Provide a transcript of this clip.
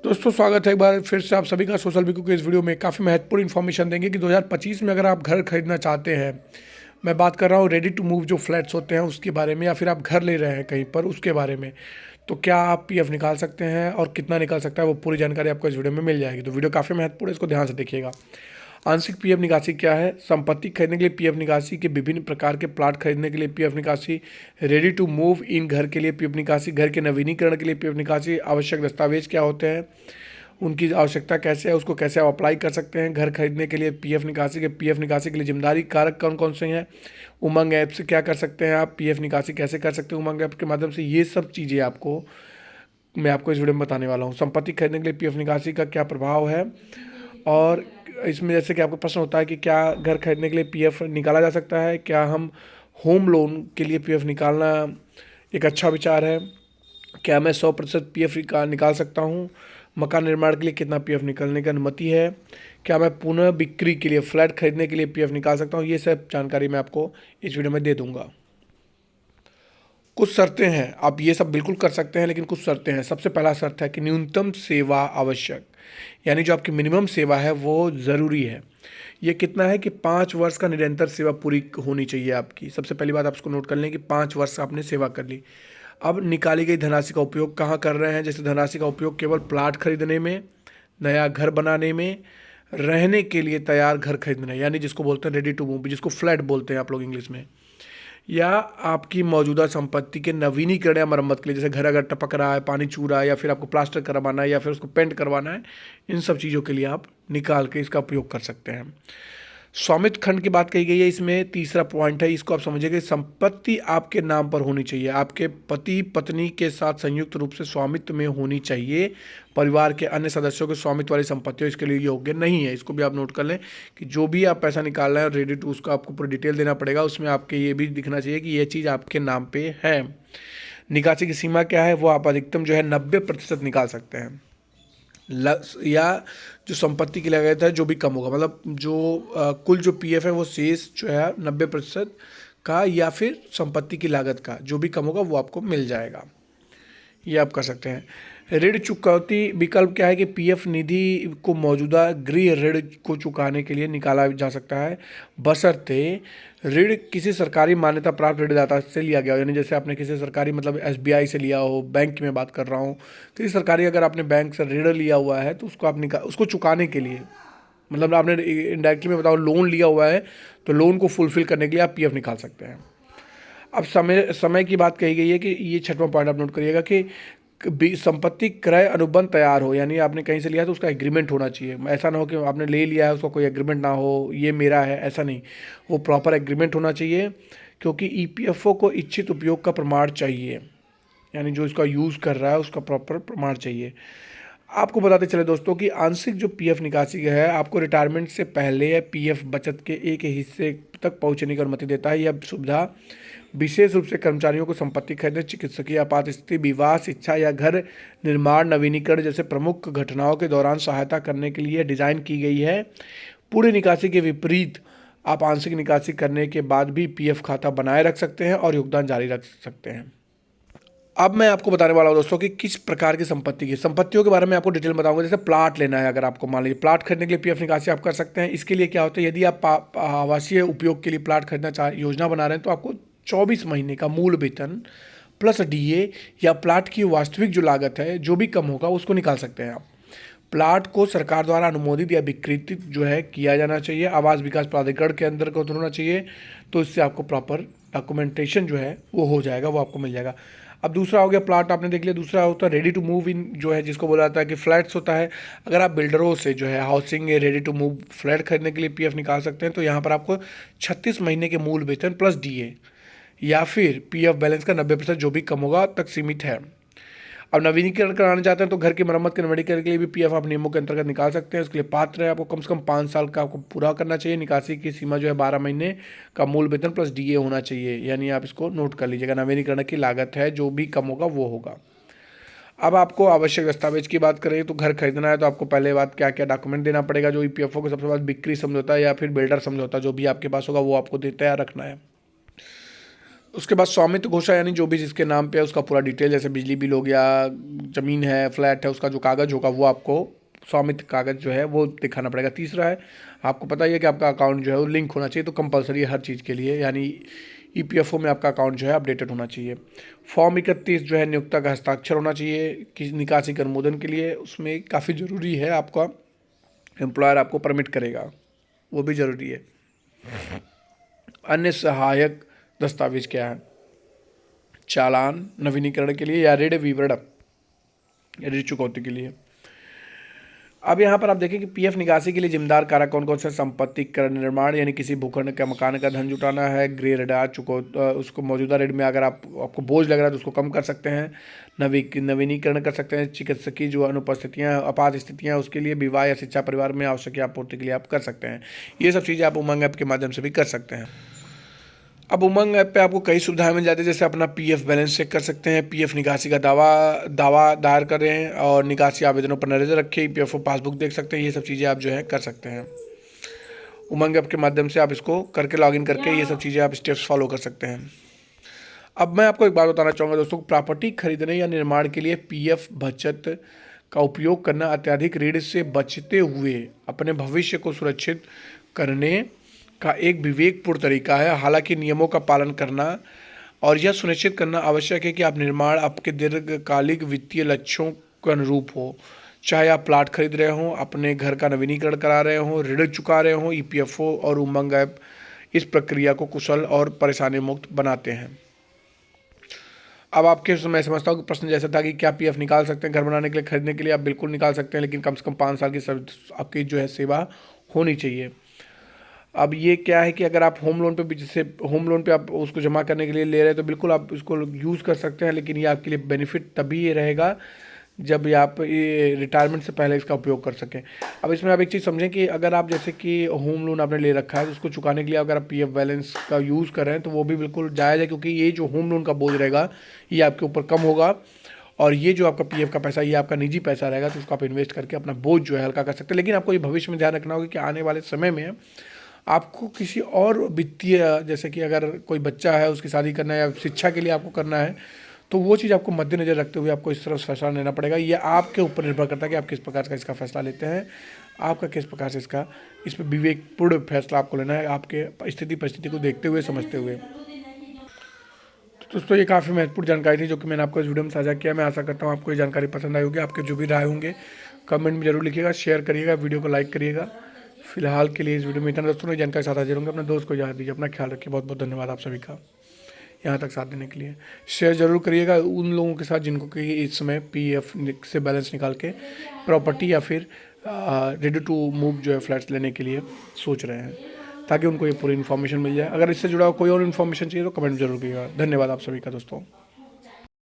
दोस्तों स्वागत है एक बार फिर से आप सभी का सोशल वीकू के इस वीडियो में। काफ़ी महत्वपूर्ण इन्फॉर्मेशन देंगे कि 2025 में अगर आप घर खरीदना चाहते हैं, मैं बात कर रहा हूँ रेडी टू मूव जो फ्लैट्स होते हैं उसके बारे में, या फिर आप घर ले रहे हैं कहीं पर उसके बारे में, तो क्या आप पीएफ निकाल सकते हैं और कितना निकाल सकता है वो पूरी जानकारी आपको इस वीडियो में मिल जाएगी। तो वीडियो काफ़ी महत्वपूर्ण है, इसको ध्यान से देखिएगा। आंशिक पीएफ निकासी क्या है, संपत्ति खरीदने के लिए पीएफ निकासी के विभिन्न प्रकार के प्लाट खरीदने के लिए पीएफ निकासी, रेडी टू मूव इन घर के लिए पीएफ निकासी, घर के नवीनीकरण के लिए पीएफ निकासी, आवश्यक दस्तावेज क्या होते हैं, उनकी आवश्यकता कैसे है, उसको कैसे आप अप्लाई कर सकते हैं, घर खरीदने के लिए पीएफ निकासी के लिए जिम्मेदारी कारक कौन कौन से हैं, उमंग ऐप से क्या कर सकते हैं आप, पीएफ निकासी कैसे कर सकते हैं उमंग ऐप के माध्यम से, ये सब चीज़ें आपको मैं आपको इस वीडियो में बताने वाला हूँ। संपत्ति खरीदने के लिए पीएफ निकासी का क्या प्रभाव है, और इसमें जैसे कि आपको प्रश्न होता है कि क्या घर खरीदने के लिए पीएफ निकाला जा सकता है, क्या हम होम लोन के लिए पीएफ निकालना एक अच्छा विचार है, क्या मैं 100% पीएफ निकाल सकता हूँ, मकान निर्माण के लिए कितना पीएफ निकालने की अनुमति है, क्या मैं पुनः बिक्री के लिए फ्लैट खरीदने के लिए पीएफ निकाल सकता हूँ, ये सब जानकारी मैं आपको इस वीडियो में दे दूंगा। कुछ शर्तें हैं, आप ये सब बिल्कुल कर सकते हैं, लेकिन कुछ शर्तें हैं। सबसे पहला शर्त है कि न्यूनतम सेवा आवश्यक, यानी जो आपकी मिनिमम सेवा है वो ज़रूरी है। ये कितना है कि 5 वर्ष का निरंतर सेवा पूरी होनी चाहिए आपकी। सबसे पहली बात आप इसको नोट कर लें कि 5 वर्ष आपने सेवा कर ली। अब निकाली गई धनराशि का उपयोग कहाँ कर रहे हैं, जैसे धनराशि का उपयोग केवल प्लाट खरीदने में, नया घर बनाने में, रहने के लिए तैयार घर खरीदना, यानी जिसको बोलते हैं रेडी टू मूव, जिसको फ्लैट बोलते हैं आप लोग इंग्लिश में, या आपकी मौजूदा संपत्ति के नवीनीकरण या मरम्मत के लिए, जैसे घर अगर टपक रहा है, पानी चू रहा है, या फिर आपको प्लास्टर करवाना है, या फिर उसको पेंट करवाना है, इन सब चीज़ों के लिए आप निकाल के इसका उपयोग कर सकते हैं। स्वामित्व खंड की बात कही गई है, इसमें तीसरा पॉइंट है, इसको आप समझिए कि संपत्ति आपके नाम पर होनी चाहिए, आपके पति पत्नी के साथ संयुक्त रूप से स्वामित्व में होनी चाहिए। परिवार के अन्य सदस्यों के स्वामित्व वाली संपत्तियों इसके लिए योग्य नहीं है। इसको भी आप नोट कर लें कि जो भी आप पैसा निकाल रहे हैं रेडी टू, उसका आपको पूरी डिटेल देना पड़ेगा, उसमें आपके ये भी दिखना चाहिए कि ये चीज़ आपके नाम पे है। निकासी की सीमा क्या है, वो आप अधिकतम जो है 90% निकाल सकते हैं, या जो संपत्ति की लागत है जो भी कम होगा, मतलब जो कुल जो पीएफ है वो शेष जो है 90% का, या फिर संपत्ति की लागत का जो भी कम होगा वो आपको मिल जाएगा। ये आप कर सकते हैं। ऋण चुकौती विकल्प क्या है कि पीएफ निधि को मौजूदा गृह ऋण को चुकाने के लिए निकाला जा सकता है, बशर्ते ऋण किसी सरकारी मान्यता प्राप्त ऋणदाता से लिया गया हो। यानी जैसे आपने किसी सरकारी, मतलब एसबीआई से लिया हो, बैंक की मैं बात कर रहा हूँ, किसी सरकारी अगर आपने बैंक से ऋण लिया हुआ है तो उसको आप उसको चुकाने के लिए, मतलब आपने इनडायरेक्टली में बताओ लोन लिया हुआ है, तो लोन को फुलफिल करने के लिए आप पीएफ निकाल सकते हैं। अब समय समय की बात कही गई है कि ये छठवां पॉइंट आप नोट करिएगा कि संपत्ति क्रय अनुबंध तैयार हो, यानी आपने कहीं से लिया तो उसका एग्रीमेंट होना चाहिए। ऐसा ना हो कि आपने ले लिया है उसका कोई एग्रीमेंट ना हो, ये मेरा है, ऐसा नहीं, वो प्रॉपर एग्रीमेंट होना चाहिए, क्योंकि ईपीएफओ को इच्छित उपयोग का प्रमाण चाहिए, यानी जो इसका यूज़ कर रहा है उसका प्रॉपर प्रमाण चाहिए। आपको बताते चले दोस्तों कि आंशिक जो पीएफ निकासी है आपको रिटायरमेंट से पहले पीएफ बचत के एक हिस्से तक पहुंचने की अनुमति देता है। यह सुविधा विशेष रूप से कर्मचारियों को संपत्ति खरीदने, चिकित्सकीय आपात स्थिति, विवाह, शिक्षा या घर निर्माण नवीनीकरण जैसे प्रमुख घटनाओं के दौरान सहायता करने के लिए डिज़ाइन की गई है। पूरी निकासी के विपरीत आप आंशिक निकासी करने के बाद भी पीएफ खाता बनाए रख सकते हैं और योगदान जारी रख सकते हैं। अब मैं आपको बताने वाला हूँ दोस्तों कि किस प्रकार की संपत्तियों के बारे में आपको डिटेल बताऊंगा। जैसे प्लाट लेना है, अगर आपको मान लीजिए प्लाट खरीदने के लिए पीएफ निकासी आप कर सकते हैं। इसके लिए क्या होता है, यदि आप आवासीय उपयोग के लिए प्लाट खरीदना योजना बना रहे हैं, तो आपको 24 महीने का मूल वेतन प्लस डीए या प्लाट की वास्तविक जो लागत है जो भी कम होगा उसको निकाल सकते हैं आप। प्लाट को सरकार द्वारा अनुमोदित या विकृत जो है किया जाना चाहिए, आवास विकास प्राधिकरण के अंदर को होना चाहिए, तो इससे आपको प्रॉपर डॉक्यूमेंटेशन जो है वो हो जाएगा, वो आपको मिल जाएगा। अब दूसरा हो गया प्लाट, आपने देख लिया। दूसरा होता है रेडी टू मूव इन, जो है जिसको बोला जाता है कि फ्लैट्स होता है। अगर आप बिल्डरों से जो है housing ready to move flat खरीदने के लिए पीएफ निकाल सकते हैं, तो यहाँ पर आपको 36 महीने के मूल वेतन प्लस डीए या फिर पीएफ बैलेंस का 90% जो भी कम होगा तक सीमित है। अब नवीनीकरण कराना चाहते हैं तो घर की मरम्मत के नवीनीकरण के लिए भी पीएफ आप नियमों के अंतर्गत निकाल सकते हैं। उसके लिए पात्र है, आपको कम से कम 5 साल का आपको पूरा करना चाहिए। निकासी की सीमा जो है 12 महीने का मूल वेतन प्लस डीए होना चाहिए, यानी आप इसको नोट कर लीजिएगा। नवीनीकरण की लागत है जो भी कम होगा वो होगा। अब आपको आवश्यक दस्तावेज की बात करें तो घर खरीदना है तो आपको पहले बात क्या क्या डॉक्यूमेंट देना पड़ेगा, जो ईपीएफओ को सबसे बाद बिक्री समझौता या फिर बिल्डर समझौता जो भी आपके पास होगा वो आपको तैयार रखना है। उसके बाद स्वामित्व घोषणा, यानी जो भी जिसके नाम पे है उसका पूरा डिटेल, जैसे बिजली बिल हो गया, ज़मीन है, फ्लैट है, उसका जो कागज़ होगा वो आपको स्वामित्व कागज़ जो है वो दिखाना पड़ेगा। तीसरा है, आपको पता ही है कि आपका अकाउंट जो है वो लिंक होना चाहिए, तो कंपलसरी है हर चीज़ के लिए, यानी ईपीएफओ में आपका अकाउंट जो है अपडेटेड होना चाहिए। फॉर्म 31 जो है नियोक्ता का हस्ताक्षर होना चाहिए कि निकासी के अनुमोदन के लिए, उसमें काफ़ी ज़रूरी है, आपका एम्प्लॉयर आपको परमिट करेगा, वो भी ज़रूरी है। अन्य सहायक दस्तावेज क्या है? चालान नवीनीकरण के लिए या ऋण विवरण ऋण चुकौती के लिए। अब यहाँ पर आप देखें कि पीएफ निकासी के लिए जिम्मेदार कारक कौन कौन से? संपत्ति कर निर्माण, यानी किसी भूखंड का मकान का धन जुटाना है। गृह ऋण उसको मौजूदा ऋण में अगर आपको बोझ लग रहा है तो उसको कम कर सकते हैं। नवीनीकरण कर सकते हैं। चिकित्सकीय जो अनुपस्थितियाँ आपात स्थितियाँ उसके लिए, विवाह या शिक्षा परिवार में आवश्यक आपूर्ति के लिए आप कर सकते हैं। ये सब चीज़ें आप उमंग ऐप के माध्यम से भी कर सकते हैं। अब उमंग ऐप पे आपको कई सुविधाएं मिल जाती है, जैसे अपना पीएफ बैलेंस चेक कर सकते हैं, पीएफ निकासी का दावा दायर करें और निकासी आवेदनों पर नजर रखें, ईपीएफओ पासबुक देख सकते हैं। ये सब चीज़ें आप जो है कर सकते हैं। उमंग ऐप के माध्यम से आप इसको करके लॉगिन करके ये सब चीज़ें आप स्टेप्स फॉलो कर सकते हैं। अब मैं आपको एक बात बताना चाहूँगा दोस्तों, प्रॉपर्टी खरीदने या निर्माण के लिए पीएफ बचत का उपयोग करना अत्यधिक ऋण से बचते हुए अपने भविष्य को सुरक्षित करने का एक विवेकपूर्ण तरीका है। हालांकि नियमों का पालन करना और यह सुनिश्चित करना आवश्यक है कि आप निर्माण आपके दीर्घकालिक वित्तीय लक्ष्यों के अनुरूप हो। चाहे आप प्लाट खरीद रहे हों, अपने घर का नवीनीकरण करा रहे हों, ऋण चुका रहे हों, ईपीएफओ और उमंग ऐप इस प्रक्रिया को कुशल और परेशानी मुक्त बनाते हैं। अब आपके मैं समझता हूँ कि प्रश्न जैसा था कि क्या पीएफ निकाल सकते हैं घर बनाने के लिए, खरीदने के लिए? आप बिल्कुल निकाल सकते हैं, लेकिन कम से कम 5 साल की आपकी जो है सेवा होनी चाहिए। अब ये क्या है कि अगर आप होम लोन पे भी, जैसे होम लोन पे आप उसको जमा करने के लिए ले रहे हैं तो बिल्कुल आप उसको यूज़ कर सकते हैं, लेकिन ये आपके लिए बेनिफिट तभी ये रहेगा जब ये आप ये रिटायरमेंट से पहले इसका उपयोग कर सकें। अब इसमें आप एक चीज़ समझें कि अगर आप जैसे कि होम लोन आपने ले रखा है तो उसको चुकाने के लिए अगर आप पीएफ बैलेंस का यूज़ कर रहे हैं तो वो भी बिल्कुल जायज़ है, क्योंकि ये जो होम लोन का बोझ रहेगा ये आपके ऊपर कम होगा, और ये जो आपका पीएफ का पैसा ये आपका निजी पैसा रहेगा, तो उसको आप इन्वेस्ट करके अपना बोझ जो है हल्का कर सकते हैं। लेकिन आपको ये भविष्य में ध्यान रखना होगा कि आने वाले समय में आपको किसी और वित्तीय, जैसे कि अगर कोई बच्चा है उसकी शादी करना है या शिक्षा के लिए आपको करना है, तो वो चीज़ आपको मद्देनज़र रखते हुए आपको इस तरह फैसला लेना पड़ेगा। ये आपके ऊपर निर्भर करता है कि आप किस प्रकार का इसका फैसला लेते हैं, आपका किस प्रकार से इसमें विवेकपूर्ण फैसला आपको लेना है, आपके स्थिति परिस्थिति को देखते हुए, समझते हुए। तो दोस्तों ये काफ़ी महत्वपूर्ण जानकारी थी जो कि मैंने आपको इस वीडियो में साझा किया। मैं आशा करता हूँ आपको ये जानकारी पसंद आई होगी। आपके जो भी राय होंगे कमेंट में जरूर लिखिएगा, शेयर करिएगा, वीडियो को लाइक करिएगा। फिलहाल के लिए इस वीडियो में इतना। दोस्तों ने जानकारी साथ हाजिर होंगे। अपने दोस्त को याद दीजिए, अपना ख्याल रखिए। बहुत बहुत धन्यवाद आप सभी का यहाँ तक साथ देने के लिए। शेयर जरूर करिएगा उन लोगों के साथ जिनको कि इस समय पीएफ से बैलेंस निकाल के प्रॉपर्टी या फिर रेडी टू मूव जो है फ्लैट्स लेने के लिए सोच रहे हैं, ताकि उनको ये पूरी इन्फॉर्मेशन मिल जाए। अगर इससे जुड़ा कोई और इन्फॉर्मेशन चाहिए तो कमेंट जरूर करिएगा। धन्यवाद आप सभी का दोस्तों।